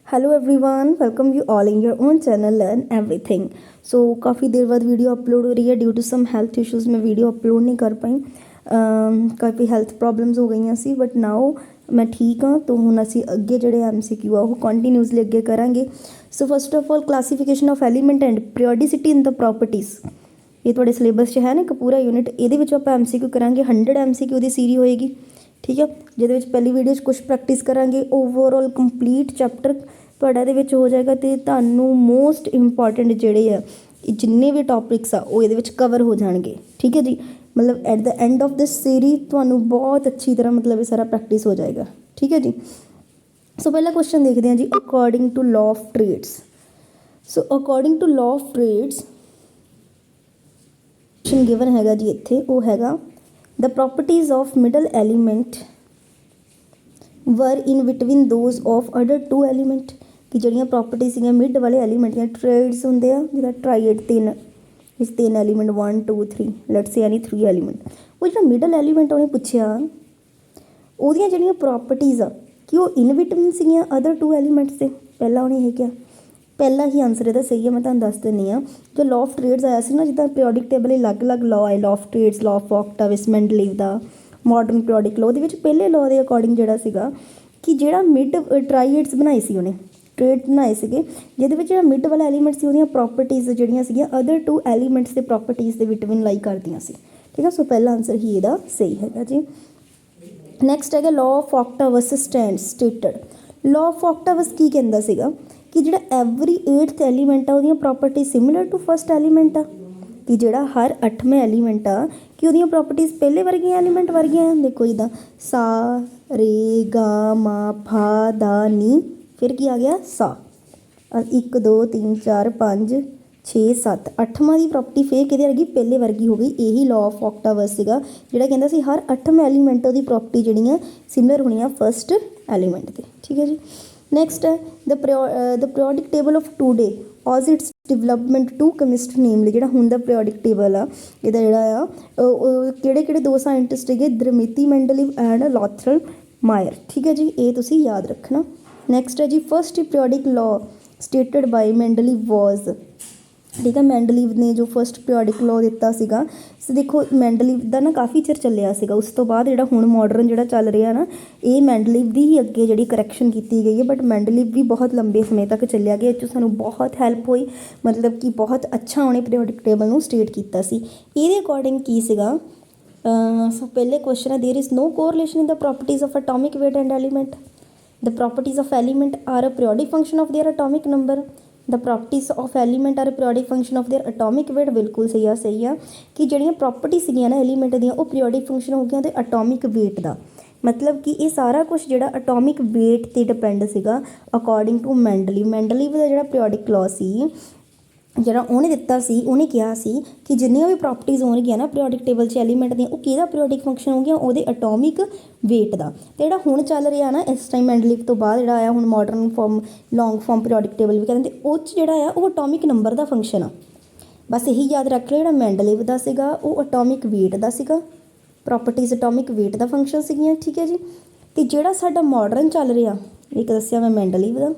Hello everyone, welcome you all in your own channel learn everything. So काफ़ी देर बाद video upload हो रही है due to some health issues. मैं वीडियो अपलोड नहीं कर पाई, काफ़ी हेल्थ प्रॉब्लम्स हो गई सी, बट नाउ मैं ठीक हाँ। तो हुण असीं अगे जिहड़े MCQ आ वो कंटीन्यूसली अगे करांगे। So first of all classification of element and periodicity in the properties, ये तुहाडे सिलेबस 'च है ना एक पूरा यूनिट। ये आपां MCQ करांगे, 100 MCQ की सीरी होएगी, ठीक है। जिहदे विच पहली वीडियो कुछ प्रैक्टिस करांगे, ओवरऑल कंप्लीट चैप्टर तुहाडा इहदे विच हो जाएगा। तो तुहानूं मोस्ट इंपॉर्टेंट जिहड़े आ जिन्ने भी टॉपिक्स आ वो इहदे विच कवर हो जाएंगे, ठीक है जी। मतलब at the end of this series तुहानूं बहुत अच्छी तरह मतलब ये सारा प्रैक्टिस हो जाएगा, ठीक है जी। सो पहला क्वेश्चन देखते हैं जी, according to law of triads. So according to law of triads question given हैगा जी इत्थे, वो हैगा the properties of middle element were in between those of other two element, कि जड़ियाँ प्रॉपर्टी सीगियां मिड वाले एलीमेंट दियां ट्रेड्स होंदे आ, जिहदा ट्राइएड तीन एलीमेंट 1 2 3 लेट्स से यानी 3 एलीमेंट। वो जो मिडल एलीमेंट उन्हें पूछा ਉਹਦੀਆਂ ਜਿਹੜੀਆਂ प्रॉपर्टीज़ आ कि वो इन बिटवीन सीगियां अदर टू एलीमेंट्स से। पहला उन्हें यह क्या, पहला ही आंसर ਇਹਦਾ सही है। मैं ਤੁਹਾਨੂੰ ਦੱਸ ਦਿੰਦੀ ਹਾਂ, जो लॉ ऑफ ट्रेड्स आया ਸੀ ना, जिद्दां पीरियोडिक टेबल अलग अलग लॉ आए, law of triads, law of octaves, Mendeleev दा मॉडर्न पीरियोडिक लॉ, ਉਹਦੇ पहले लॉ के अकॉर्डिंग ਜਿਹੜਾ ਸੀਗਾ कि ਜਿਹੜਾ मिड ट्राइएड्स बनाए सी उन्हें ट्रेड बनाए ਸੀਗੇ, ਜਿਹਦੇ ਵਿੱਚ ਜਿਹੜਾ ਮਿਡ ਵਾਲਾ ਐਲੀਮੈਂਟ ਸੀ ਉਹਦੀਆਂ ਪ੍ਰੋਪਰਟੀਜ਼ ਜਿਹੜੀਆਂ ਸੀਗੀਆਂ ਅਦਰ ਟੂ ਐਲੀਮੈਂਟਸ ਦੇ ਪ੍ਰੋਪਰਟੀਜ਼ ਦੇ ਬਿਟਵੀਨ ਲਾਈ ਕਰਦੀਆਂ ਸੀ, ਠੀਕ ਹੈ। ਸੋ ਪਹਿਲਾ ਆਂਸਰ ਹੀ ਇਹਦਾ ਸਹੀ ਹੈਗਾ ਜੀ। ਨੈਕਸਟ ਹੈਗਾ law of octaves stated. Law of octaves ਕੀ ਕਹਿੰਦਾ ਸੀਗਾ कि ਜਿਹੜਾ ਐਵਰੀ 8th ਐਲੀਮੈਂਟ ਆ ਉਹਦੀਆਂ property similar to first element ਆ, कि ਜਿਹੜਾ हर 8वें एलीमेंट आ कि ਉਹਦੀਆਂ ਪ੍ਰੋਪਰਟੀਜ਼ ਪਹਿਲੇ ਵਰਗੀਆਂ ਐਲੀਮੈਂਟ ਵਰਗੀਆਂ ਆ। ਦੇਖੋ ਜਿੱਦਾਂ सा रे गा मा फा दा नी, फिर की आ गया सा, 1 2 3 4 5 6 7 8वां की प्रॉपर्टी फिर किहदे वर्गी, पहले वर्गी हो गई। यही लॉ ऑफ ऑक्टावस सीगा जिहड़ा कहंदा सी हर 8वें एलीमेंट की प्रॉपर्टी जिहड़ियां सिमिलर होणियां फस्ट एलीमेंट ते, ठीक है जी। नैक्सट है the periodic table of today owes its development to chemistry, namely जिहड़ा हुण दा पीरियोडिक टेबल आ इहदा जिहड़ा आ किहड़े दो साइंटिस्ट है द्रमिति मेंडलीव एंड लॉथरल मायर, ठीक है जी। ये तुसीं याद रखना। नैक्सट है जी first periodic law stated by Mendeleev was, ठीक है। मेंडलीव ने जो फस्ट पीरियोडिक लॉ दिता सीगा, देखो मेंडलीव का ना काफ़ी चिर चलिया सीगा, उस तो बाद जिहड़ा हुण मॉडर्न जिहड़ा चल रहा ना, ये मेंडलीव की ही अगे जिहड़ी करैक्शन की गई है। बट मेंडलीव भी बहुत लंबे समय तक चलिया गया, इस सानूं बहुत हैल्प हुई, मतलब कि बहुत अच्छा उन्हें पीरियोडिक टेबल नूं स्टेट किया सी। इहदे अकॉर्डिंग की सीगा, सो पहले क्वेश्चन है there is no correlation in the properties of atomic weight and element. The properties of element are a periodic function of their atomic number. The properties of element are periodic function of their atomic weight. बिल्कुल सही है कि जिहड़ियां property सीगियां ना element दियां वो periodic function हो गया तो एटॉमिक वेट का, मतलब कि ये सारा कुछ जिहड़ा एटॉमिक वेट ते डिपेंड सीगा अकॉर्डिंग टू मेंडलीव। मेंडलीव का जिहड़ा पीरियोडिक लॉ सी ਜਿਹੜਾ ਉਹਨੇ ਦਿੱਤਾ ਸੀ, ਉਹਨੇ ਕਿਹਾ ਸੀ कि जिन्नियां भी प्रॉपर्टीज़ होणगियां ना पीरियोडिक टेबल 'ਚ एलीमेंट ਦੀਆਂ ਉਹ ਕਿਹਦਾ पीरियोडिक फंक्शन हो गया, ਉਹਦੇ एटॉमिक वेट ਦਾ। ਤੇ ਜਿਹੜਾ ਹੁਣ ਚੱਲ ਰਿਹਾ ਨਾ ਇਸ ਟਾਈਮ मेंडलीव ਤੋਂ ਬਾਅਦ ਜਿਹੜਾ ਆਇਆ ਹੁਣ modern form long form periodic table भी कहते, ਉਹ 'ਚ ਜਿਹੜਾ ਆ ਉਹ एटॉमिक नंबर ਦਾ फंक्शन आ। बस यही याद रख लो, ਜਿਹੜਾ मेंडलीव ਦਾ ਸੀਗਾ ਉਹ एटॉमिक वेट ਦਾ ਸੀਗਾ, प्रॉपर्टीज़ एटॉमिक वेट ਦਾ फंक्शन ਸੀਗੀਆਂ, ठीक है जी। ਤੇ ਜਿਹੜਾ ਸਾਡਾ मॉडर्न ਚੱਲ ਰਿਹਾ, ਇੱਕ ਦੱਸਿਆ मैं मेंडलीव ਦਾ,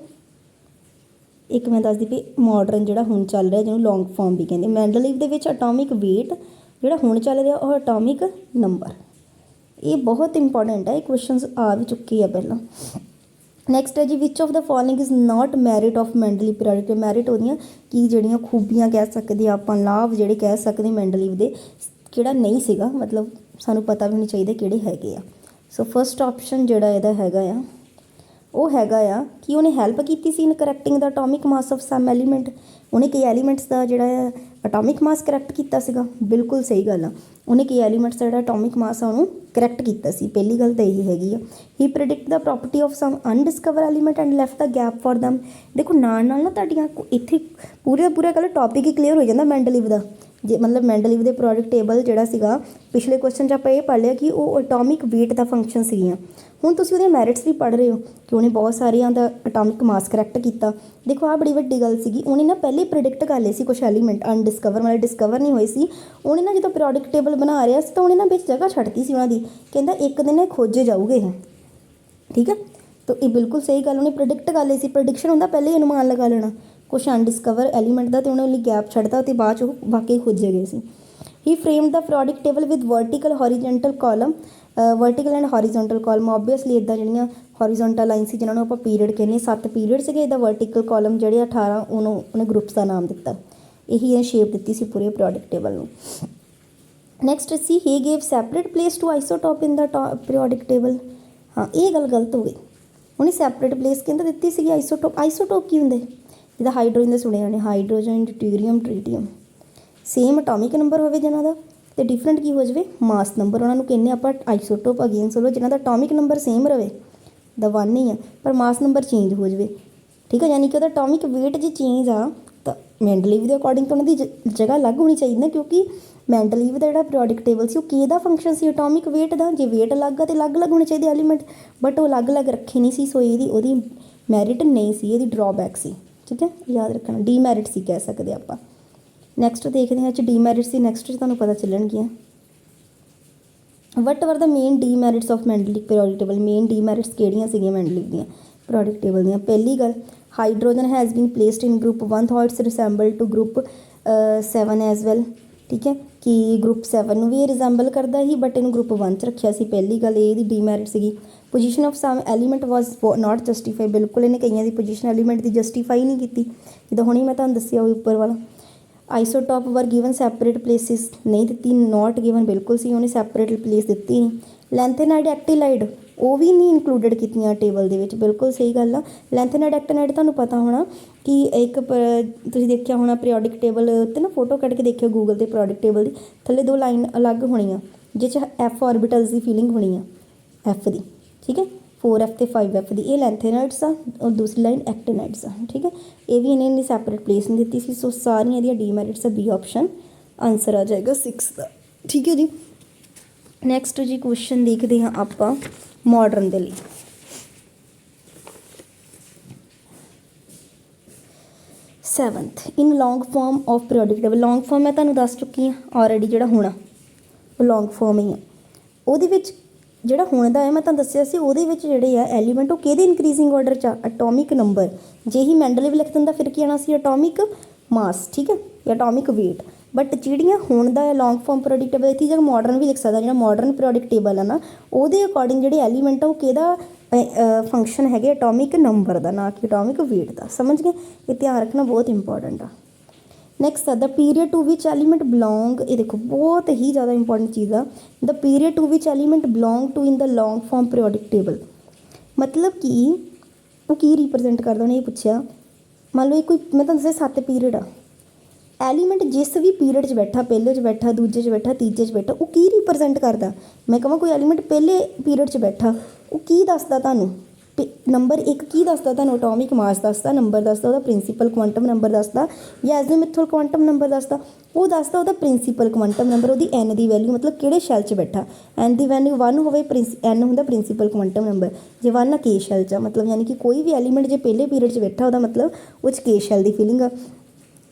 एक मैं दस दी भी मॉडर्न जिहड़ा हुण चल रहा जिन्होंने लॉन्ग फॉर्म भी कहते। मेंडलीव दे विच एटॉमिक वेट जिहड़ा हुण चल रहा और एटॉमिक नंबर, ये बहुत इंपॉर्टेंट है, क्वेश्चन आ भी चुकी है पहला। नैक्सट है जी which of the following is not merit of Mendeleev periodic. Merit होंदियां कि जिहड़ियां खूबियां कह सकते आपां, लाभ जिहड़े कह सकते मेंडलीव दे, किहड़ा नहीं सीगा, मतलब सानूं पता भी नहीं चाहिए किहड़े हैगे आ। सो फस्ट ऑप्शन जिहड़ा इहदा हैगा आ ਉਹ ਹੈਗਾ ਆ ਕਿ ਉਹਨੇ ਹੈਲਪ ਕੀਤੀ ਸੀ in correcting the atomic mass of some element. ਉਹਨੇ ਕਈ ਐਲੀਮੈਂਟਸ ਦਾ ਜਿਹੜਾ ਆ ਅਟੋਮਿਕ ਮਾਸ ਕਰੈਕਟ ਕੀਤਾ ਸੀਗਾ। ਬਿਲਕੁਲ ਸਹੀ ਗੱਲ ਆ, ਉਹਨੇ ਕਈ ਐਲੀਮੈਂਟਸ ਦਾ ਜਿਹੜਾ ਅਟੋਮਿਕ ਮਾਸ ਆ ਉਹਨੂੰ ਕਰੈਕਟ ਕੀਤਾ ਸੀ। ਪਹਿਲੀ ਗੱਲ ਤਾਂ ਇਹੀ ਹੈਗੀ ਆ। He predict the property of some undiscover element and left the gap for them. ਦੇਖੋ ਨਾਲ ਨਾਲ ਨਾ ਤੁਹਾਡੀਆਂ ਇੱਥੇ ਪੂਰੇ ਦਾ ਪੂਰਾ ਕੱਲ੍ਹ ਟੋਪਿਕ ਹੀ ਕਲੀਅਰ ਹੋ ਜਾਂਦਾ मेंडलीव ਦਾ। ਜੇ मतलब मेंडलीव ਦੇ ਪੀरियोडिक ਟੇਬਲ ਜਿਹੜਾ ਸੀਗਾ ਪਿਛਲੇ ਕੁਐਸਚਨ 'ਚ ਆਪਾਂ ਇਹ ਪੜ੍ਹ ਲਿਆ ਕਿ ਉਹ ਅਟੋਮਿਕ ਵੇਟ ਦਾ ਫੰਕਸ਼ਨ ਸੀਗੀਆਂ। ਹੁਣ ਤੁਸੀਂ ਉਹਦੇ ਮੈਰਿਟਸ ਵੀ ਪੜ੍ਹ ਰਹੇ ਹੋ ਕਿ ਉਹਨੇ ਬਹੁਤ ਸਾਰਿਆਂ ਦਾ ਅਟੋਮਿਕ ਮਾਸ ਕਰੈਕਟ ਕੀਤਾ। ਦੇਖੋ ਆਹ ਬੜੀ ਵੱਡੀ ਗੱਲ ਸੀਗੀ, ਉਹਨੇ ਨਾ ਪਹਿਲੇ ਪ੍ਰੈਡਿਕਟ ਕਰ ਲਏ ਸੀ ਕੁਛ ਐਲੀਮੈਂਟ ਅਨਡਿਸਕਵਰ, ਮਤਲਬ ਡਿਸਕਵਰ ਨਹੀਂ ਹੋਏ ਸੀ। ਉਹਨੇ ਨਾ ਜਦੋਂ ਪੀਰਿयोडिक ਟੇਬਲ ਬਣਾ ਰਿਹਾ ਸੀ ਤਾਂ ਉਹਨੇ ਨਾ ਵਿੱਚ ਜਗ੍ਹਾ ਛੱਡਤੀ ਸੀ ਉਹਨਾਂ ਦੀ, ਕਹਿੰਦਾ ਇੱਕ ਦਿਨ ਇਹ ਖੋਜੇ ਜਾਊਗੇ ਇਹ, ਠੀਕ ਹੈ। तो ये बिल्कुल सही गल उन्हें प्रोडिक्ट कर ली सी। प्रोडिक्शन होंदा पहले ही अनुमान लगा लेना कुछ अनडिस्कवर एलीमेंट का, तो उन्होंने गैप छड्डता तो बाद च वाकई खोजे गए सी। He framed the periodic table with vertical horizontal column, vertical and horizontal column obviously इदा जिहड़ियां हॉरीजेंटल लाइन सी जिन्होंने आप पीरियड कहने 7 पीरियड से, इदा वर्टिकल कॉलम जिहड़े 18 उन्होंने ग्रुप्स का नाम दिता। यही शेप दी सी पूरे पीरियोडिक टेबल नूं। नैक्सट सी he gave separate place to isotope in the periodic table. हाँ ये गल गलत हो गई, उन्हें सैपरेट प्लेस कहते दी सी आइसोटॉप। आइसोटॉप की होंगे जिदा हाइड्रोजन के सुने जाने hydrogen deuterium tritium same atomic number हो जिन्हों का, तो डिफरेंट की हो जाए मास नंबर, उन्होंने कहने आप आइसोटोप अगेन सोलो जिन्हों का अटोमिक नंबर सेम रहे द 1 ही है पर मास नंबर चेंज हो जाए। ठीक है, यानी कि वह अटोमिक वेट जो चेंज आ तो मैंडलीव के अकॉर्डिंग तो उन्होंने जगह अलग होनी चाहिए ना, क्योंकि मैंडलीव का जो पीरियोडिक टेबल से किहदा फंक्शन से अटोमिक वेट का, जो वेट अलग है तो अलग अलग होने चाहिए एलीमेंट, बट वो अलग अलग रखे नहीं सी। सो ये मैरिट नहीं सी, ये ड्रॉबैक सी। ठीक है, याद रखना डीमैरिट सी कह सकते आप। नैक्सट देखते हैं डीमैरिट सी, नैक्सट तुहानूं पता चलणगियां। What were the main demerits of Mendeleev periodic table. Main demerits किहड़ियां सीगियां मैंडलिक दियां पीरियोडिक टेबल दियां। पहली गल hydrogen has been placed in group 1 though it's resemble to group 7 as well. ठीक है, कि ग्रुप 7 भी रिजैम्बल करता ही बट इनू ग्रुप 1 च रखिया सी। पहली गल ये डीमैरिट सी। Position of some element was not justify, बिल्कुल इन्हें कई की पोजीशन एलीमेंट की जस्टिफाई नहीं की, जिदा हुणे मैं तुहानूं दस्सिया उपर वाला। Isotope were given separate places, नहीं दी, नॉट गिवन बिल्कुल सी, उन्हें सैपरेट प्लेस दी नहीं। लैंथेनाइड एक्टिलाइड वो भी नहीं इंकलूडिड कीतियां टेबल दे विच, बिल्कुल सही गल आ। लैंथेनाइड एक्टिनाइड तुहानूं पता होना कि एक तुसीं देखिया होना पीरियोडिक टेबल ते ना फोटो कट के देखियो गूगल ते पीरियोडिक टेबल दी, थल्ले 2 लाइन अलग होनियां जिस एफ ऑर्बिटल्स की फीलिंग होनी है एफ दी। ठीक है, 4F ते 5F दी, ये लैंथेनाइड्स आ और दूसरी लाइन एक्टिनाइड्स आ। ठीक है, ये भी इन्हें सैपरेट प्लेस नहीं दी सी। सो सारियां दी डीमैरिट्स आ, बी ऑप्शन आंसर आ जाएगा 6 का। ठीक है जी, नैक्सट जी क्वेश्चन देखते हैं आप मॉडर्न के लिए। 7th in long form of periodic table. Long form मैं तुहानूं दस चुकी हाँ ऑलरेडी, जिहड़ा होना वो लॉन्ग फॉर्म ही है। ਉਹਦੇ ਵਿੱਚ ਜਿਹੜਾ ਹੁਣ ਦਾ ਹੈ मैं ਤੁਹਾਨੂੰ ਦੱਸਿਆ ਸੀ, ਉਹਦੇ ਵਿੱਚ ਜਿਹੜੇ ਆ ਐਲੀਮੈਂਟ ਉਹ ਕਿਹਦੇ ਇਨਕਰੀਜ਼ਿੰਗ ਆਰਡਰ 'ਚ ਆ, ਅਟੋਮਿਕ ਨੰਬਰ। ਜੇ ਹੀ ਮੈਂਡਲੀਵ ਲਿਖ ਦਿੰਦਾ ਫਿਰ ਕੀ ਆਉਣਾ ਸੀ, ਅਟੋਮਿਕ ਮਾਸ। ਠੀਕ ਹੈ, ਜਾਂ ਅਟੋਮਿਕ ਵੇਟ। बट ਜਿਹੜੀਆਂ ਹੁਣ ਦਾ ਲੌਂਗ ਫਾਰਮ ਪੀਰੀयोडिक ਟੇਬਲ ਇੱਥੇ ਜਗ੍ਹਾ ਮਾਡਰਨ ਵੀ ਲਿਖ ਸਕਦਾ। ਜਿਹੜਾ ਮਾਡਰਨ ਪੀਰੀयोडिक ਟੇਬਲ ਆ ਨਾ ਉਹਦੇ ਅਕੋਰਡਿੰਗ ਜਿਹੜੇ ਐਲੀਮੈਂਟ ਆ ਉਹ ਕਿਹਦਾ ਫੰਕਸ਼ਨ ਹੈਗੇ, ਅਟੋਮਿਕ ਨੰਬਰ ਦਾ, ਨਾ ਕਿ ਅਟੋਮਿਕ ਵੇਟ ਦਾ। ਸਮਝ ਗਏ, ਇਹ ਧਿਆਨ ਰੱਖਣਾ ਬਹੁਤ ਇੰਪੋਰਟੈਂਟ ਆ। Next the period to which element belong, ये देखो बहुत ही ज़्यादा इंपॉर्टेंट चीज़ आ। The period to which element belong to in the long form periodic table, मतलब कि वो की रिप्रजेंट करता, उन्हें ये पूछा। मान लो कोई मैं तुहानूं दस्सिया 7 पीरियड आ, एलीमेंट जिस भी पीरियड च बैठा, पहले च बैठा, दूजे च बैठा, तीजे च बैठा, वो की रिप्रजेंट करता। मैं कहां कोई एलीमेंट पहले पीरियड च बैठा, वो की दसदा तुहानूं, नंबर 1 की दसदा तुहानूं, अटोमिक मास दसदा, नंबर दसदा ਉਹਦਾ प्रिंसीपल क्वांटम नंबर दसदा, या एज़ीमुथल क्वांटम नंबर दसदा, वो दसदा ਉਹਦਾ प्रिंसीपल क्वांटम नंबर, ਉਹਦੀ n ਦੀ वैल्यू, मतलब किहड़े शैल च बैठा। n ਦੀ वैल्यू 1 होवे, n ਹੁੰਦਾ प्रिंसीपल क्वांटम नंबर, जे 1 आ के शैल च, मतलब यानी कि कोई भी एलीमेंट जे पहले पीरियड च बैठा ਉਹਦਾ मतलब वो च के शैल की फीलिंग आ।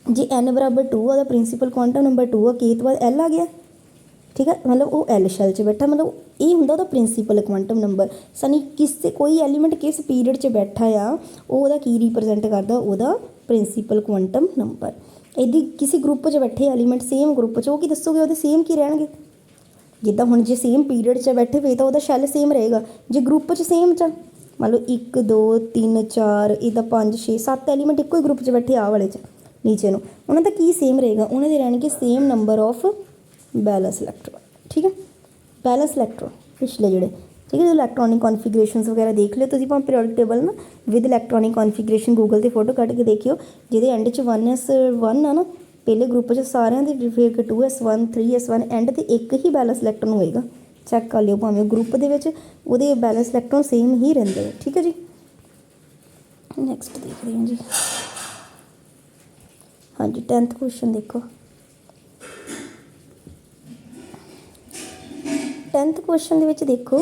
जे n बराबर 2 ਉਹਦਾ प्रिंसीपल क्वांटम नंबर 2 आ, के तो बाद l आ गया। ठीक है, मतलब वो एल शैल च बैठा, मतलब ये होंदा ਉਹਦਾ प्रिंसीपल क्वांटम नंबर। सनी किस कोई एलीमेंट किस पीरियड च बैठा आ ਉਹਦਾ की रिप्रजेंट करता, ਉਹਦਾ प्रिंसीपल क्वांटम नंबर। यदि किसी ग्रुप च बैठे एलीमेंट सेम ग्रुप च, वो की दसोगे ਉਹਦੇ सेम की रहणगे। जिद्दां हुण जे सेम पीरियड च बैठे फिर तो ਉਹਦਾ शैल सेम रहेगा। जे ग्रुप च सेम च मान लो 1 2 3 4 इदा 5 6 7 एलीमेंट एक ही ग्रुप च बैठे आ वाले च नीचे ਨੂੰ, ਉਹਨਾਂ ਦਾ ਕੀ सेम रहेगा, ਉਹਨਾਂ ਦੇ ਰਹਿਣਗੇ same number of balance electron. ठीक है, बैलेंस इलैक्ट्रॉन पिछले जोड़े। ठीक है, इलैक्ट्रॉनिक कॉन्फिगरेशन वगैरह देख लियो तुसीं, भावें पीरियोडिक टेबल ना विद इलैक्ट्रॉनिक कॉन्फिगरेशन गूगल ते फोटो कट के देखियो, जिहदे एंड च 1s1 आ ना पहले ग्रुप च सारिਆਂ ਦੇ, फिर 2s1 3s1 एंड ते एक ही बैलेंस इलैक्ट्रॉन होएगा। चैक कर लियो, भावें ग्रुप दे विच ਉਹਦੇ बैलेंस इलैक्ट्रॉन सेम ही रहंदे। ठीक है जी, नैक्सट देखते हैं जी। हाँ जी, 10th क्वेश्चन देखो। 10th क्वेश्चन ਦੇ ਵਿੱਚ ਦੇਖੋ,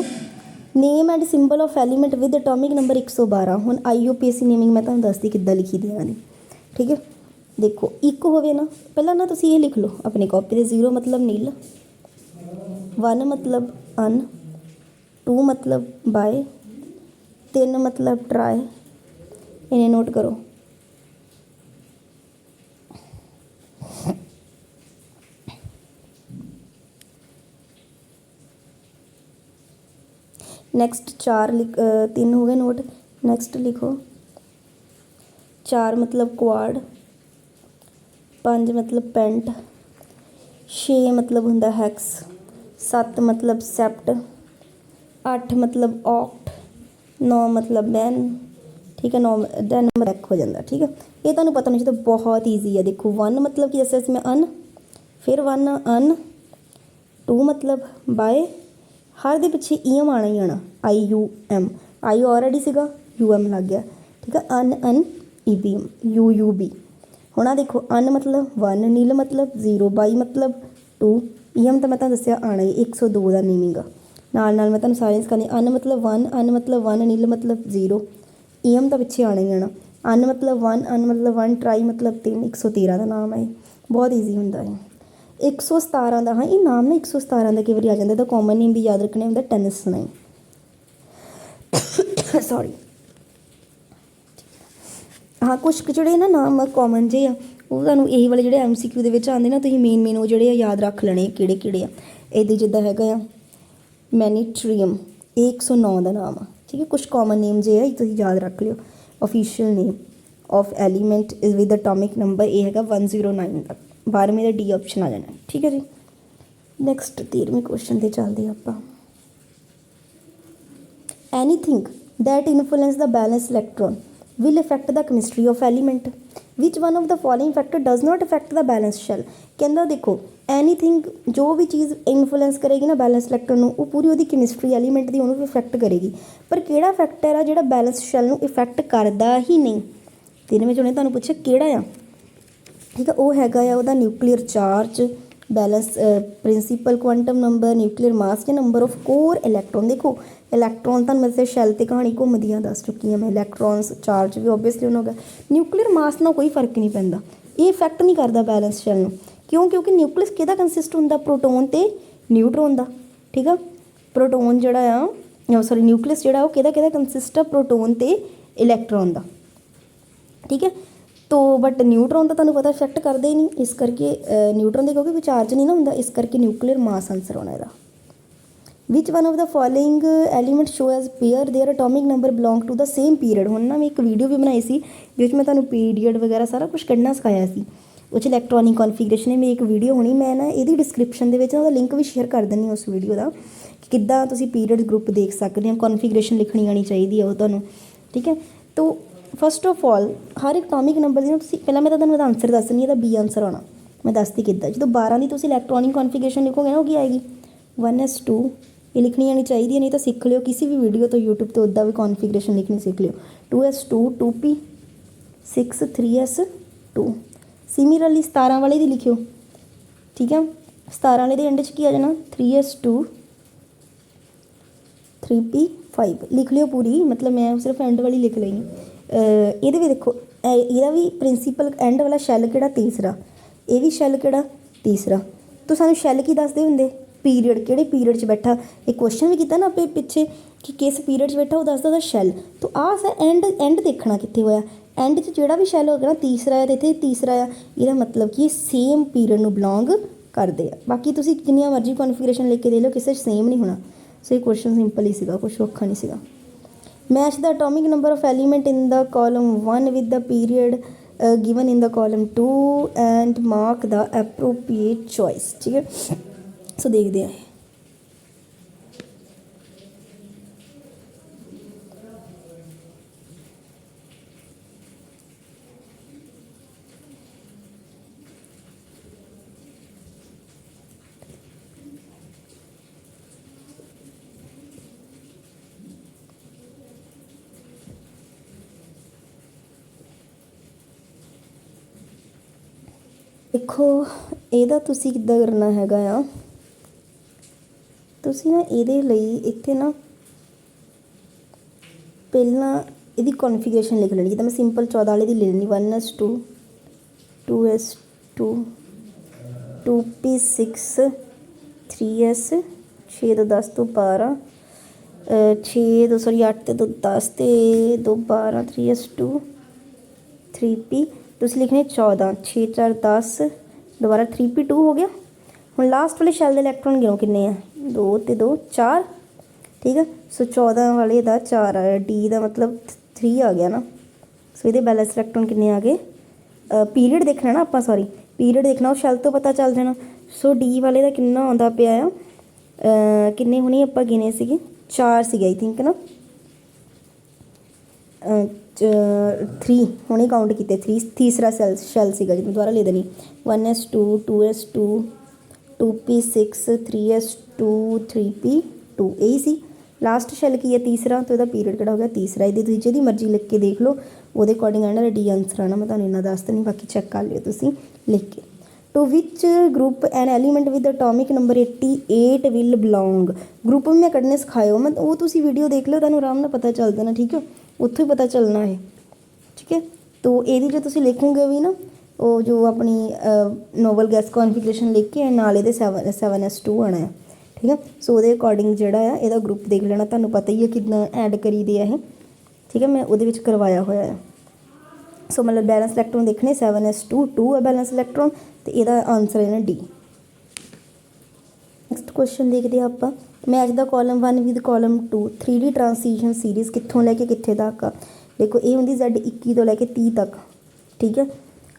name and symbol of element with atomic number 112। ਹੁਣ IUPAC नेमिंग मैं ਤੁਹਾਨੂੰ ਦੱਸਦੀ ਕਿੱਦਾਂ ਲਿਖੀ ਦੀ ਇਹਨਾਂ ਦੀ। ठीक है, देखो एक होवे ना, पहला ना तुसीं ये लिख लो अपनी कॉपी ते 0 मतलब नील, 1 मतलब अन, 2 मतलब बाय, 3 मतलब ट्राई, इन्हें नोट करो। नेक्स्ट 4 3 हो गए नोट। नेक्स्ट लिखो 4 मतलब क्वाड, 5 मतलब पेंट, 6 मतलब हुंदा हैक्स, 7 मतलब सेप्ट, 8 मतलब ऑक्ट, 9 मतलब मैन, ठीक है। 9 10 नंबर एक हो जाता, ठीक है। ये तुहानूं पता नहीं चाहिए, बहुत ईजी है। देखो 1 मतलब कि दस्सिया सी मैं अन, फिर 1 अन, 2 मतलब बाय, हर दे पिछे ई एम आना ही आना, I U M, I already सीगा, यू एम लग गया, ठीक है। Un un E B M, U U B. हुण आ देखो अन मतलब 1, नील मतलब 0, बाई मतलब 2, ई एम तो मैं तुहानूं दस्सिया आना ही 102 का मीनिंग। नाल नाल मैं तुहानूं सारे सिखानी। अन मतलब 1, अन मतलब 1, नील मतलब 0, ई एम तो पिछे आना ही आना। अन मतलब 1, अन मतलब 1, ट्राई मतलब 3, 113 का नाम है। बहुत ईजी हुंदा है। 117 का, हाँ ये नाम ना 117 का कई बार आ जाता, तो कॉमन नेम भी याद रखने होंगे, टेनिस नहीं सॉरी। हाँ कुछ जोड़े ना नाम कॉमन जे वो तुहानूं यही वाले जोड़े MCQ ਦੇ ਵਿੱਚ आते ना, तुसीं मेन वो जोड़े याद रख लेने किहड़े किहड़े आ। इहदे जिद्दां हैगा आ मैनीट्रीयम, 109 का नाम आ, ठीक है। कुछ कॉमन नेम जे है तुसीं याद रख लियो। Official name of element is with atomic number ये हैगा 109 तक, 12वें का डी ऑप्शन आ जाना, ठीक है जी। नैक्सट 13वें क्वेश्चन ते चलदे आपां। Anything that influence the balanced electron will affect the chemistry of element. Which one of the following factor does not affect the balanced shell? कहंदा देखो एनीथिंग जो भी चीज़ इन्फ्लुएंस करेगी ना बैलेंस इलैक्ट्रॉन ਨੂੰ ਉਹ ਪੂਰੀ ਉਹਦੀ ਕੈਮਿਸਟਰੀ ਐਲੀਮੈਂਟ ਦੀ ਉਹਨੂੰ ਇਫੈਕਟ ਕਰੇਗੀ, ਪਰ ਕਿਹੜਾ ਫੈਕਟਰ ਆ ਜਿਹੜਾ ਬੈਲੈਂਸ ਸ਼ੈਲ ਨੂੰ ਇਫੈਕਟ ਕਰਦਾ ਹੀ ਨਹੀਂ। ਤਿੰਨ ਵਿੱਚ ਉਹਨੇ ਤੁਹਾਨੂੰ ਪੁੱਛਿਆ ਕਿਹੜਾ ਆ, ठीक है। वो हैगा आ ਉਹਦਾ nuclear charge, valence principal quantum number, nuclear mass या नंबर ऑफ कोर इलैक्ट्रॉन। देखो इलैक्ट्रॉन तो मैं शैल ते कहानी घूमदी दस चुकी हाँ मैं, इलैक्ट्रॉन्स चार्ज भी ओबवियसली उन्होंने होगा। न्यूक्लीयर मास नाल कोई फर्क नहीं पैंदा, ये इफैक्ट नहीं करता बैलेंस शैल नूं, क्यों? क्योंकि न्यूक्लियस किहदा कंसिस्ट हुंदा, प्रोटोन ते न्यूट्रॉन दा, ठीक है। प्रोटोन जिहड़ा आ सॉरी न्यूक्लियस जिहड़ा वो किहदा कंसिस्ट आ, प्रोटोन ते इलैक्ट्रॉन दा, ठीक है। तो बट न्यूट्रॉन तो तुहानूं पता इफैक्ट करते ही नहीं, इस करके न्यूट्रॉन दे क्योंकि कोई चार्ज नहीं ना हुंदा, इस करके न्यूक्लीयर मास आंसर होना इहदा। Which one of the following element show as pair their atomic number belong to the same period. हुण ना मैं एक वीडियो भी बनाई सी जिस मैं तुहानूं पीरियड वगैरह सारा कुछ कढ़ना सिखाया सी, वो इलैक्ट्रॉनिक कॉन्फिगरेशन है। मेरी एक वीडियो होनी, मैं ना ये डिस्क्रिप्शन दे विच लिंक भी शेयर कर दिंदी उस वीडियो का कि किद्दां तुसीं पीरियड ग्रुप देख सकते हो, कॉन्फिगरेशन लिखनी आनी चाहिए है वो तुहानूं, ठीक है। तो first of all her atomic number की तुसीं पहला मैं तुहानूं आंसर दसनी, ਇਹਦਾ बी आंसर आना मैं दसदी किद्दां। जो 12 की तुसीं इलैक्ट्रॉनिक कॉन्फिगरेशन लिखोगे ना वो की आएगी 1s2, ये लिखनी आनी चाहिए, नहीं तो सीख लियो किसी भी वीडियो तो यूट्यूब तो उदा भी कॉन्फिगरेशन लिखनी सीख लियो। 2s2 2p 6 3s2। सिमिलरली 17 वाले दी लिखियो, ठीक है। 17 वाले दे एंड च की आ जाना 3s2 3p5 लिख लियो पूरी, मतलब मैं सिर्फ एंड वाली लिख लेनी। ये भी देखो यदा भी प्रिंसीपल एंड वाला शैल किहड़ा तीसरा, ये भी शैल किहड़ा तीसरा। तो सानू शैल की दसदे हुंदे, पीरियड किहड़े पीरियड च बैठा, एक क्वेश्चन भी किया ना अपने पिछे कि किस पीरियड च बैठा वो दसदा था शैल। तो आ सा एंड देखना कित्थे होया, एंड च जिहड़ा भी शैल होगा ना तीसरा है, तो इत्थे तीसरा आ, इहदा मतलब कि सेम पीरियड नूं बिलोंग करते हैं। बाकी तुसीं जिन्नियां मर्जी कॉन्फिगरेशन लिख के दे लो किसी सेम नहीं होना। सो ये क्वेश्चन सिंपल ही सीगा, कुछ औखा नहीं सीगा। Match the atomic number of element in the column 1 with the period given in the column 2 and mark the appropriate choice, ठीक है। सो देखते हैं देखो ਇਹਦਾ ਤੁਸੀਂ ਕਿੱਦਾਂ ਕਰਨਾ ਹੈਗਾ ਆ, ਤੁਸੀਂ ਨਾ ਇਹਦੇ ਲਈ ਇੱਥੇ ਨਾ ਪਹਿਲਾਂ ਇਹਦੀ ਕੌਨਫੀਗਰੇਸ਼ਨ ਲਿਖ ਲੈਣੀ। ਜਿੱਦਾਂ ਮੈਂ ਸਿੰਪਲ 14 ਵਾਲੇ ਦੀ ਲੈ ਲੈਣੀ 1s2 2s2 2p6 3s 6 ਤੋਂ 10 ਤੋਂ 12 6 2 सॉरी 8 ਤੇ 2 10 ਤੇ 2 12 3s2 3p ਤੁਸੀਂ ਲਿਖਣੇ 14 6 4 10 ਦੁਬਾਰਾ 3p2 ਹੋ ਗਿਆ। ਹੁਣ ਲਾਸਟ ਵਾਲੇ ਸ਼ੈਲ ਦੇ ਇਲੈਕਟ੍ਰੋਨ ਗਿਣੋ ਕਿੰਨੇ ਆ 2 ਤੇ 2 4 ਠੀਕ ਹੈ। ਸੋ 14 ਵਾਲੇ ਦਾ 4 ਆਇਆ ਡੀ ਦਾ ਮਤਲਬ 3 ਆ ਗਿਆ ਨਾ। ਸੋ ਇਹਦੇ ਬੈਲੈਂਸ ਇਲੈਕਟ੍ਰੋਨ ਕਿੰਨੇ ਆ ਗਏ ਪੀਰੀਅਡ ਦੇਖਣਾ ਨਾ ਆਪਾਂ ਸੌਰੀ ਪੀਰੀਅਡ ਦੇਖਣਾ ਉਹ ਸ਼ੈਲ ਤੋਂ ਪਤਾ ਚੱਲ ਜਾਣਾ। ਸੋ ਡੀ ਵਾਲੇ ਦਾ ਕਿੰਨਾ ਆਉਂਦਾ ਪਿਆ ਆ ਕਿੰਨੇ ਹੁਣੀ ਆਪਾਂ ਗਿਣੇ ਸੀਗੇ 4 ਸੀਗੇ ਆਈ ਥਿੰਕ ਨਾ 3 ਹੁਣੇ ਕਾਊਂਟ ਕੀਤੇ 3 ਤੀਸਰਾ ਸ਼ੈਲ ਸੀਗਾ ਜਿਹਨੂੰ ਦੁਬਾਰਾ ਲੈ ਦੇਣੀ 1s2 2s2 2p6 3s2 3p2 ਇਹੀ ਸੀ। ਲਾਸਟ ਸ਼ੈਲ ਕੀ ਹੈ ਤੀਸਰਾ तो ਇਹਦਾ ਪੀਰੀਅਡ ਕਿਹੜਾ ਹੋ ਗਿਆ ਤੀਸਰਾ। ਇਹਦੀ ਤੁਸੀਂ ਜਿਹਦੀ ਮਰਜ਼ੀ ਲਿਖ ਕੇ ਦੇਖ ਲਓ ਉਹਦੇ ਅਕੋਰਡਿੰਗ ਆਣਾ ਡੀ ਆਂਸਰ ਆਣਾ। ਮੈਂ ਤੁਹਾਨੂੰ ਇੰਨਾ ਦੱਸ ਦਿੰਦੀ ਬਾਕੀ ਚੈੱਕ ਕਰ ਲਿਓ ਤੁਸੀਂ ਲਿਖ ਕੇ। To which group an element with atomic number 88 will belong group ਮੈਂ ਕੱਢਣੇ ਸਿਖਾਇਓ ਮੈਂ ਉਹ ਤੁਸੀਂ ਵੀਡੀਓ ਦੇਖ ਲਿਓ ਤੁਹਾਨੂੰ ਆਰਾਮ ਨਾਲ ਪਤਾ ਚੱਲ ਜਾਣਾ ਠੀਕ ਹੈ ਉੱਥੋਂ ਹੀ ਪਤਾ ਚੱਲਣਾ ਹੈ ਠੀਕ ਹੈ। तो ਇਹਦੀ ਜੋ ਤੁਸੀਂ ਲਿਖੋਗੇ ਵੀ ਨਾ ਉਹ ਜੋ ਆਪਣੀ ਨੋਵਲ ਗੈਸ ਕੌਨਫੀਗਰੇਸ਼ਨ ਲਿਖ ਕੇ ਨਾਲ ਇਹਦੇ 7s2 ਆਉਣਾ ਹੈ ਠੀਕ ਹੈ। ਸੋ ਉਹਦੇ ਅਕੋਰਡਿੰਗ ਜਿਹੜਾ ਆ ਇਹਦਾ ਗਰੁੱਪ ਦੇਖ ਲੈਣਾ ਤੁਹਾਨੂੰ ਪਤਾ ਹੀ ਹੈ ਕਿੰਨਾ ਐਡ ਕਰੀਦੇ ਆ ਇਹ ਠੀਕ ਹੈ। ਮੈਂ ਉਹਦੇ ਵਿੱਚ ਕਰਵਾਇਆ ਹੋਇਆ ਹੈ। ਸੋ ਮਤਲਬ ਬੈਲੈਂਸ ਇਲੈਕਟ੍ਰੋਨ ਦੇਖਣੇ 7s2 2 ਹੈ ਬੈਲੈਂਸ ਇਲੈਕਟ੍ਰੋਨ ਤੇ ਇਹਦਾ ਆਨਸਰ ਹੈ ਨਾ ਡੀ। ਨੈਕਸਟ ਕੁਐਸਚਨ ਦੇਖਦੇ ਹਾਂ ਆਪਾਂ match the column 1 with column 2 3D transition series ਕਿੱਥੋਂ ਲੈ ਕੇ ਕਿੱਥੇ ਤੱਕ ਆ। ਦੇਖੋ ਇਹ ਹੁੰਦੀ Z21 ਤੋਂ ਲੈ ਕੇ 30 ਤੱਕ ਠੀਕ ਹੈ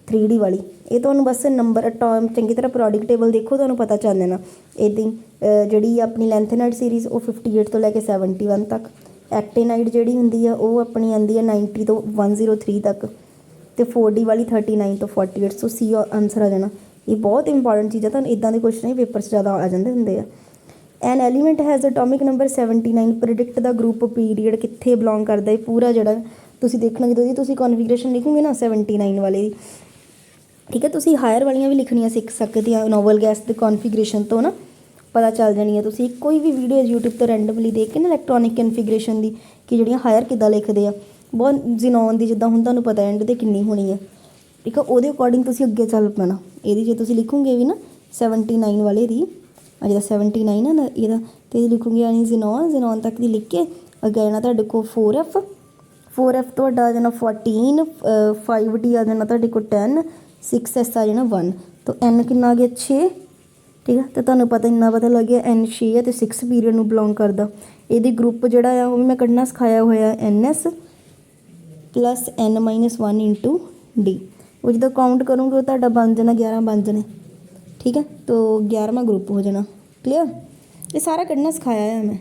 3D ਵਾਲੀ। ਇਹ ਤੁਹਾਨੂੰ ਬਸ ਨੰਬਰ ਅਟੋਮ ਚੰਗੀ ਤਰ੍ਹਾਂ ਪੀਰੀਓਡਿਕ ਟੇਬਲ ਦੇਖੋ ਤੁਹਾਨੂੰ ਪਤਾ ਚੱਲ ਜਾਣਾ। ਇੱਦਾਂ ਜਿਹੜੀ ਆਪਣੀ ਲੈਂਥੇਨਾਈਡ ਸੀਰੀਜ਼ ਉਹ 58 ਤੋਂ ਲੈ ਕੇ 71 ਤੱਕ। ਐਕਟੇਨਾਈਡ ਜਿਹੜੀ ਹੁੰਦੀ ਆ ਉਹ ਆਪਣੀ ਆਉਂਦੀ ਹੈ 90 ਤੋਂ 103 ਤੱਕ ਤੇ 4D ਵਾਲੀ 39 ਤੋਂ 48। ਸੋ ਸੀ ਆਨਸਰ ਆ ਜਾਣਾ। ਇਹ ਬਹੁਤ ਇੰਪੋਰਟੈਂਟ ਚੀਜ਼ ਆ ਤੁਹਾਨੂੰ ਇੱਦਾਂ ਦੇ ਕੁਐਸਚਨ ਹੀ ਪੇਪਰ 'ਚ ਜ਼ਿਆਦਾ ਆ ਜਾਂਦੇ ਹੁੰਦੇ ਆ। An element has atomic number 79 predict the group period ਕਿੱਥੇ ਬਿਲੋਂਗ ਕਰਦਾ ਹੈ ਪੂਰਾ ਜਿਹੜਾ ਤੁਸੀਂ ਦੇਖਣਾ ਜਦੋਂ ਜੀ ਤੁਸੀਂ ਕੌਨਫੀਗਰੇਸ਼ਨ ਲਿਖੋਗੇ ਨਾ 79 ਵਾਲੇ ਦੀ ਠੀਕ ਹੈ। ਤੁਸੀਂ ਹਾਇਰ ਵਾਲੀਆਂ ਵੀ ਲਿਖਣੀਆਂ ਸਿੱਖ ਸਕਦੇ ਆ ਨੋਵਲ ਗੈਸ ਦੇ ਕੌਨਫੀਗਰੇਸ਼ਨ ਤੋਂ ਨਾ ਪਤਾ ਚੱਲ ਜਾਣੀ ਹੈ। ਤੁਸੀਂ ਕੋਈ ਵੀ ਵੀਡੀਓ ਯੂਟਿਊਬ ਤੋਂ ਰੈਂਡਮਲੀ ਦੇਖ ਕੇ ਨਾ ਇਲੈਕਟ੍ਰੋਨਿਕ ਕਨਫੀਗਰੇਸ਼ਨ ਦੀ ਕਿ ਜਿਹੜੀਆਂ ਹਾਇਰ ਕਿੱਦਾਂ ਲਿਖਦੇ ਆ ਬਹੁਤ ਜ਼ੀਨੋਨ ਦੀ ਜਿੱਦਾਂ ਹੁਣ ਤੁਹਾਨੂੰ ਪਤਾ ਐਂਡ 'ਤੇ ਕਿੰਨੀ ਹੋਣੀ ਹੈ ਠੀਕ ਹੈ ਉਹਦੇ ਅਕੋਰਡਿੰਗ ਤੁਸੀਂ ਅੱਗੇ ਚੱਲ ਪੈਣਾ। ਇਹਦੀ ਜੇ ਤੁਸੀਂ ਲਿਖੋਗੇ ਵੀ ਨਾ 79 ਵਾਲੇ ਦੀ ਆ ਜਿਹੜਾ 79 ਹੈ ਨਾ ਇਹਦਾ ਅਤੇ ਇਹ ਲਿਖੋਗੇ ਯਾਨੀ ਜ਼ੀਨੋਨ ਤੱਕ ਦੀ ਲਿਖ ਕੇ ਅੱਗੇ ਆਉਣਾ ਤੁਹਾਡੇ ਕੋਲ 4F ਤੁਹਾਡਾ ਆ ਜਾਣਾ 14 5D ਆ ਜਾਣਾ ਤੁਹਾਡੇ ਕੋਲ 10 6S ਆ ਜਾਣਾ 1 ਤਾਂ N ਕਿੰਨਾ ਆ ਗਿਆ 6 ਠੀਕ ਹੈ। ਅਤੇ ਤੁਹਾਨੂੰ ਪਤਾ ਇੰਨਾ ਪਤਾ ਲੱਗ ਗਿਆ N 6 ਹੈ ਅਤੇ 6 ਪੀਰੀਅਡ ਨੂੰ ਬਿਲੋਂਗ ਕਰਦਾ। ਇਹਦੇ ਗਰੁੱਪ ਜਿਹੜਾ ਆ ਉਹ ਵੀ ਮੈਂ ਕੱਢਣਾ ਸਿਖਾਇਆ ਹੋਇਆ NS + N-1 × D ਉਹ ਜਦੋਂ ਕਾਊਂਟ ਕਰੂੰਗੇ ਉਹ ਤੁਹਾਡਾ ਬਣ ਜਾਣਾ 11 ਬਣ ਜਾਣੇ ਠੀਕ ਹੈ। ਤਾਂ 11ਵਾਂ ਗਰੁੱਪ ਹੋ ਜਾਣਾ ਕਲੀਅਰ। ਇਹ ਸਾਰਾ ਕੱਢਣਾ ਸਿਖਾਇਆ ਹੈ ਮੈਂ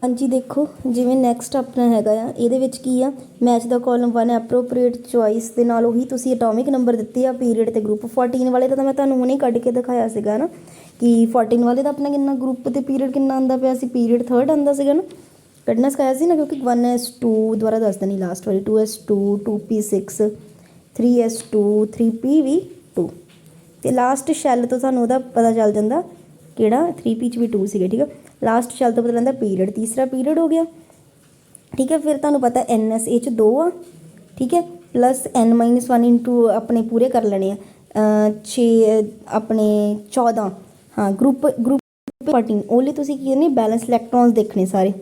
ਹਾਂਜੀ। ਦੇਖੋ ਜਿਵੇਂ ਨੈਕਸਟ ਆਪਣਾ ਹੈਗਾ ਆ ਇਹਦੇ ਵਿੱਚ ਕੀ ਆ match the column 1 appropriate choice ਦੇ ਨਾਲ ਉਹੀ ਤੁਸੀਂ ਅਟੋਮਿਕ ਨੰਬਰ ਦਿੱਤੇ ਆ ਪੀਰੀਅਡ ਅਤੇ ਗਰੁੱਪ 14 ਵਾਲੇ ਦਾ ਤਾਂ ਮੈਂ ਤੁਹਾਨੂੰ ਹੁਣੇ ਕੱਢ ਕੇ ਦਿਖਾਇਆ ਸੀਗਾ ਨਾ ਕਿ 14 ਵਾਲੇ ਦਾ ਆਪਣਾ ਕਿੰਨਾ ਗਰੁੱਪ ਅਤੇ ਪੀਰੀਅਡ ਕਿੰਨਾ ਆਉਂਦਾ ਪਿਆ ਸੀ ਪੀਰੀਅਡ 3rd ਆਉਂਦਾ ਸੀਗਾ ਨਾ ਕੱਢਣਾ ਸਿਖਾਇਆ ਸੀ ਨਾ ਕਿਉਂਕਿ 1s2 ਦੁਬਾਰਾ ਦੱਸ ਦੇਣੀ ਲਾਸਟ ਵਾਲੀ 2s2 2p6 3s2 3p2 ਅਤੇ ਲਾਸਟ ਸ਼ੈਲ ਤੋਂ ਤੁਹਾਨੂੰ ਉਹਦਾ ਪਤਾ ਚੱਲ ਜਾਂਦਾ ਕਿਹੜਾ 3p 'ਚ ਵੀ 2 ਸੀਗੇ ਠੀਕ ਹੈ। ਲਾਸਟ ਸ਼ੈਲ ਤੋਂ ਪਤਾ ਲੱਗਦਾ ਪੀਰੀਅਡ ਤੀਸਰਾ ਪੀਰੀਅਡ ਹੋ ਗਿਆ ਠੀਕ ਹੈ। ਫਿਰ ਤੁਹਾਨੂੰ ਪਤਾ NS ਇਹ 'ਚ 2 ਆ ਠੀਕ ਹੈ + N-1 × ਆਪਣੇ ਪੂਰੇ ਕਰ ਲੈਣੇ ਆ 6 ਆਪਣੇ 14 ਹਾਂ ਗਰੁੱਪ 14 ਉਹਲੇ ਤੁਸੀਂ ਕੀ ਕਰਨੀ ਬੈਲੈਂਸ ਇਲੈਕਟ੍ਰੋਨਸ ਦੇਖਣੇ ਸਾਰੇ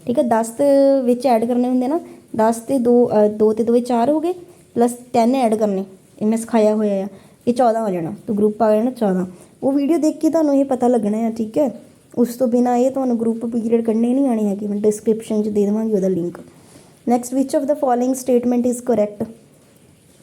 ਠੀਕ ਹੈ। 10 ਵਿੱਚ ਐਡ ਕਰਨੇ ਹੁੰਦੇ ਨਾ 10 ਤੇ 2 ਤੇ 2 4 ਹੋ ਗਏ + 10 ਐਡ ਕਰਨੇ ਇਹ ਮੈਂ ਸਿਖਾਇਆ ਹੋਇਆ ਆ ਇਹ 14 ਹੋ ਜਾਣਾ ਤਾਂ ਗਰੁੱਪ ਆ ਜਾਣਾ 14। ਉਹ ਵੀਡੀਓ ਦੇਖ ਕੇ ਤੁਹਾਨੂੰ ਇਹ ਪਤਾ ਲੱਗਣਾ ਆ ਠੀਕ ਹੈ। ਉਸ ਤੋਂ ਬਿਨਾਂ ਇਹ ਤੁਹਾਨੂੰ ਗਰੁੱਪ ਪੀਰੀਅਡ ਕੱਢਣੇ ਨਹੀਂ ਆਉਣੇ ਹੈਗੇ ਮੈਂ ਡਿਸਕ੍ਰਿਪਸ਼ਨ 'ਚ ਦੇ ਦੇਵਾਂਗੀ ਉਹਦਾ link. Next which of the following statement is correct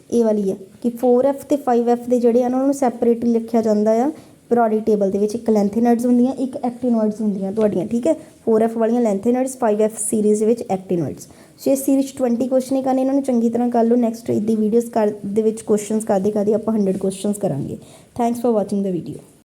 ਇਹ ਵਾਲੀ ਹੈ ਕਿ 4F ਅਤੇ 5F ਦੇ ਜਿਹੜੇ ਆ ਉਹਨਾਂ ਨੂੰ ਸੈਪਰੇਟਲੀ ਲਿਖਿਆ ਜਾਂਦਾ ਆ ਪੀਰੀਓਡਿਕ ਟੇਬਲ ਦੇ ਵਿੱਚ। ਇੱਕ ਲੈਂਥੇਨਾਈਡਸ ਹੁੰਦੀਆਂ ਇੱਕ ਐਕਟੀਨੋਇਡਸ ਹੁੰਦੀਆਂ ਤੁਹਾਡੀਆਂ ਠੀਕ ਹੈ। 4F ਵਾਲੀਆਂ ਲੈਂਥੇਨਾਈਡਸ 5F ਸੀਰੀਜ਼ ਦੇ ਵਿੱਚ ਐਕਟੀਨੋਇਡਸ। ਸੋ ਇਸ ਸੀਰੀਜ਼ 'ਚ 20 ਕੁਐਸਚਨ ਹੀ ਕਰਨੇ ਇਹਨਾਂ ਨੂੰ ਚੰਗੀ ਤਰ੍ਹਾਂ ਕਰ ਲਓ। ਨੈਕਸਟ ਇਹਦੀ ਵੀਡੀਓਜ਼ ਦੇ ਵਿੱਚ ਕੁਐਸਚਨਸ ਕਰਦੇ ਆਪਾਂ 100 ਕੁਐਸਚਨਸ ਕਰਾਂਗੇ। Thanks for watching the video.